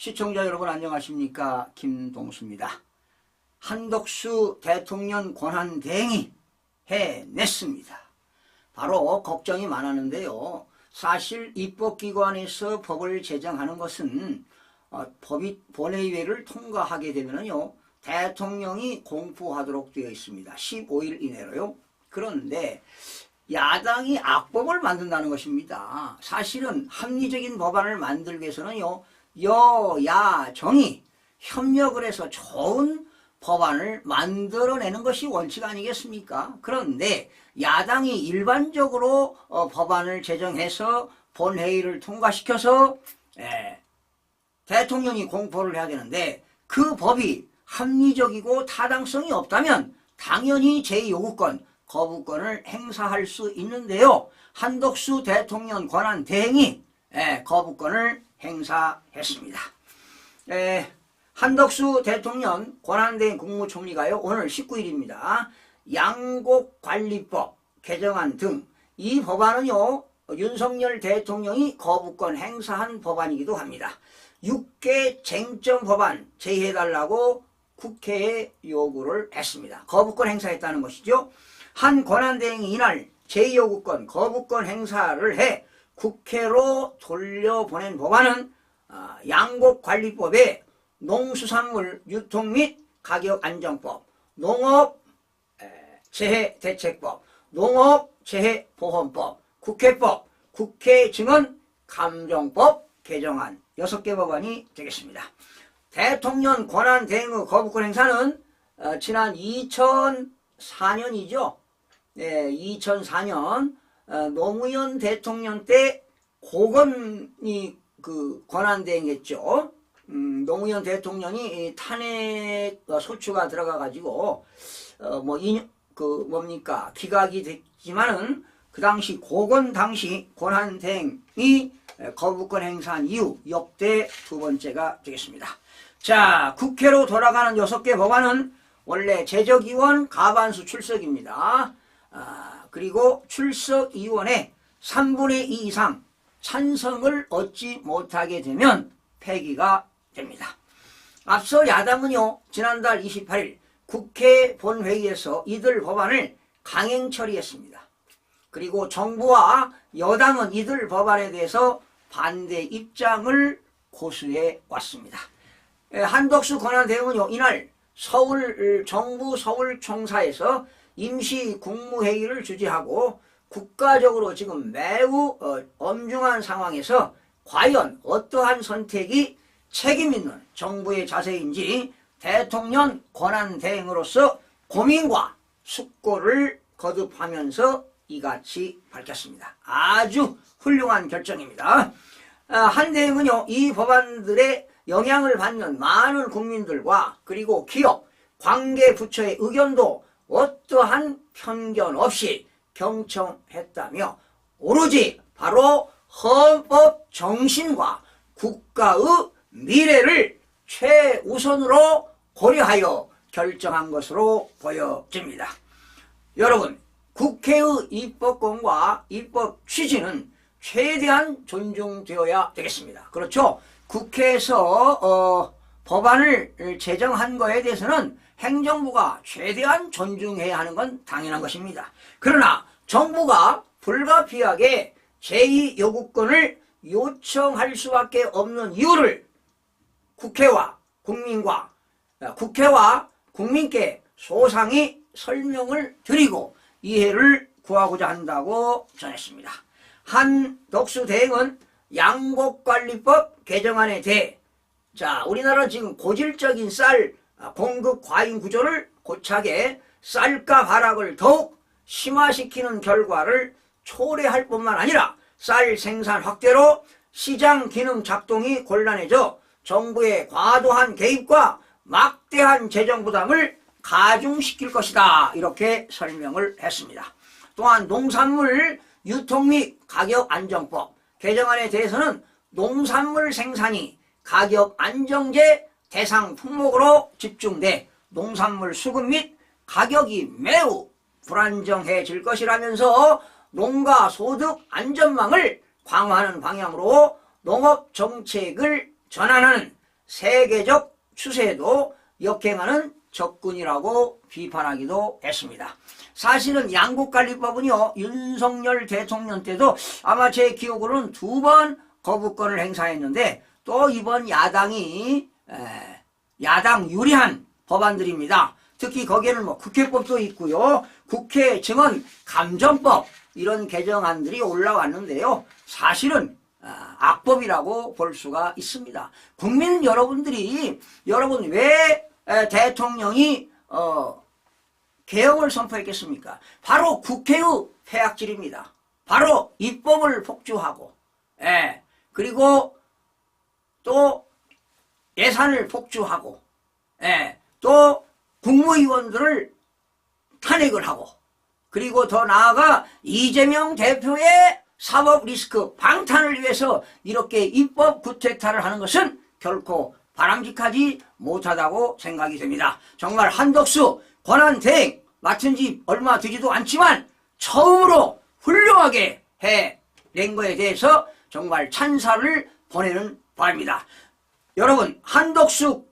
시청자 여러분 안녕하십니까? 김동수입니다. 한덕수 대통령 권한대행이 해냈습니다. 바로 걱정이 많았는데요. 사실 입법기관에서 법을 제정하는 것은 법이 본회의회를 통과하게 되면요 대통령이 공포하도록 되어 있습니다. 15일 이내로요. 그런데 야당이 악법을 만든다는 것입니다. 사실은 합리적인 법안을 만들기 위해서는요 여야 정이 협력을 해서 좋은 법안을 만들어내는 것이 원칙 아니겠습니까? 그런데 야당이 일반적으로 법안을 제정해서 본회의를 통과시켜서 대통령이 공포를 해야 되는데 그 법이 합리적이고 타당성이 없다면 당연히 제2요구권, 거부권을 행사할 수 있는데요. 한덕수 대통령 권한대행이 거부권을 행사했습니다. 한덕수 대통령 권한대행 국무총리가요 오늘 19일입니다. 양곡관리법 개정안 등 이 법안은요 윤석열 대통령이 거부권 행사한 법안이기도 합니다. 6개 쟁점 법안 제의해달라고 국회에 요구를 했습니다. 거부권 행사했다는 것이죠. 한 권한대행이 이날 제2요구권 거부권 행사를 해 국회로 돌려보낸 법안은 양곡관리법에 농수산물 유통 및 가격 안정법, 농업재해대책법, 농업재해보험법, 국회법, 국회증언 감정법 개정안 6개 법안이 되겠습니다. 대통령 권한대행의 거부권 행사는 지난 2004년이죠. 2004년 노무현 대통령 때 고건이 권한대행했죠. 노무현 대통령이 탄핵 소추가 들어가 가지고 기각이 됐지만은 그 당시 고건 당시 권한대행이 거부권 행사한 이후 역대 두 번째가 되겠습니다. 자, 국회로 돌아가는 6개 법안은 원래 재적의원 과반수 출석입니다. 그리고 출석의원의 3분의 2 이상 찬성을 얻지 못하게 되면 폐기가 됩니다. 앞서 야당은요 지난달 28일 국회 본회의에서 이들 법안을 강행 처리했습니다. 그리고 정부와 여당은 이들 법안에 대해서 반대 입장을 고수해 왔습니다. 한덕수 권한대행은요 이날 정부 서울총사에서 임시 국무회의를 주재하고 국가적으로 지금 매우 엄중한 상황에서 과연 어떠한 선택이 책임있는 정부의 자세인지 대통령 권한대행으로서 고민과 숙고를 거듭하면서 이같이 밝혔습니다. 아주 훌륭한 결정입니다. 한 대행은요 이 법안들의 영향을 받는 많은 국민들과 그리고 기업, 관계부처의 의견도 어떠한 편견 없이 경청했다며 오로지 바로 헌법 정신과 국가의 미래를 최우선으로 고려하여 결정한 것으로 보여집니다. 여러분, 국회의 입법권과 입법 취지는 최대한 존중되어야 되겠습니다. 그렇죠? 국회에서 법안을 제정한 것에 대해서는 행정부가 최대한 존중해야 하는 건 당연한 것입니다. 그러나 정부가 불가피하게 제2요구권을 요청할 수밖에 없는 이유를 국회와 국민께 소상히 설명을 드리고 이해를 구하고자 한다고 전했습니다. 한덕수 대행은 양곡관리법 개정안에 대해 우리나라 지금 고질적인 쌀 공급 과잉 구조를 고착해 쌀값 하락을 더욱 심화시키는 결과를 초래할 뿐만 아니라 쌀 생산 확대로 시장 기능 작동이 곤란해져 정부의 과도한 개입과 막대한 재정 부담을 가중시킬 것이다. 이렇게 설명을 했습니다. 또한 농산물 유통 및 가격 안정법 개정안에 대해서는 농산물 생산이 가격 안정제 대상 품목으로 집중돼 농산물 수급 및 가격이 매우 불안정해질 것이라면서 농가 소득 안전망을 강화하는 방향으로 농업 정책을 전환하는 세계적 추세도 역행하는 적군이라고 비판하기도 했습니다. 사실은 양국관리법은요, 윤석열 대통령 때도 아마 제 기억으로는 2번 거부권을 행사했는데 또 이번 야당이 야당 유리한 법안들입니다. 특히 거기에는 뭐 국회법도 있고요, 국회 증언 감정법 이런 개정안들이 올라왔는데요. 사실은 악법이라고 볼 수가 있습니다. 국민 여러분들이 여러분 왜 대통령이 개혁을 선포했겠습니까? 바로 국회의 폐악질입니다. 바로 입법을 폭주하고, 그리고 또 예산을 폭주하고, 또 국무위원들을 탄핵을 하고, 그리고 더 나아가 이재명 대표의 사법 리스크 방탄을 위해서 이렇게 입법 구태타를 하는 것은 결코 바람직하지 못하다고 생각이 됩니다. 정말 한덕수 권한대행 맡은 지 얼마 되지도 않지만 처음으로 훌륭하게 해낸 거에 대해서 정말 찬사를 보내는 바입니다. 여러분, 한덕수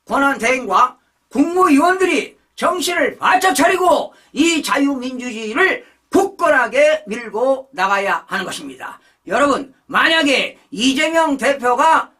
권한대행과 국무위원들이 정신을 바짝 차리고 이 자유민주주의를 굳건하게 밀고 나가야 하는 것입니다. 여러분, 만약에 이재명 대표가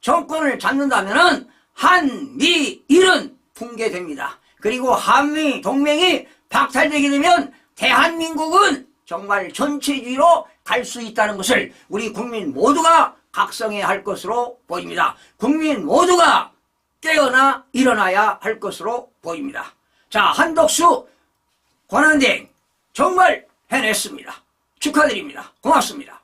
정권을 잡는다면은 한미일은 붕괴됩니다. 그리고 한미 동맹이 박탈되게 되면 대한민국은 정말 전체주의로 갈 수 있다는 것을 우리 국민 모두가 각성해야 할 것으로 보입니다. 국민 모두가 깨어나 일어나야 할 것으로 보입니다. 자, 한덕수 권한대행 정말 해냈습니다. 축하드립니다. 고맙습니다.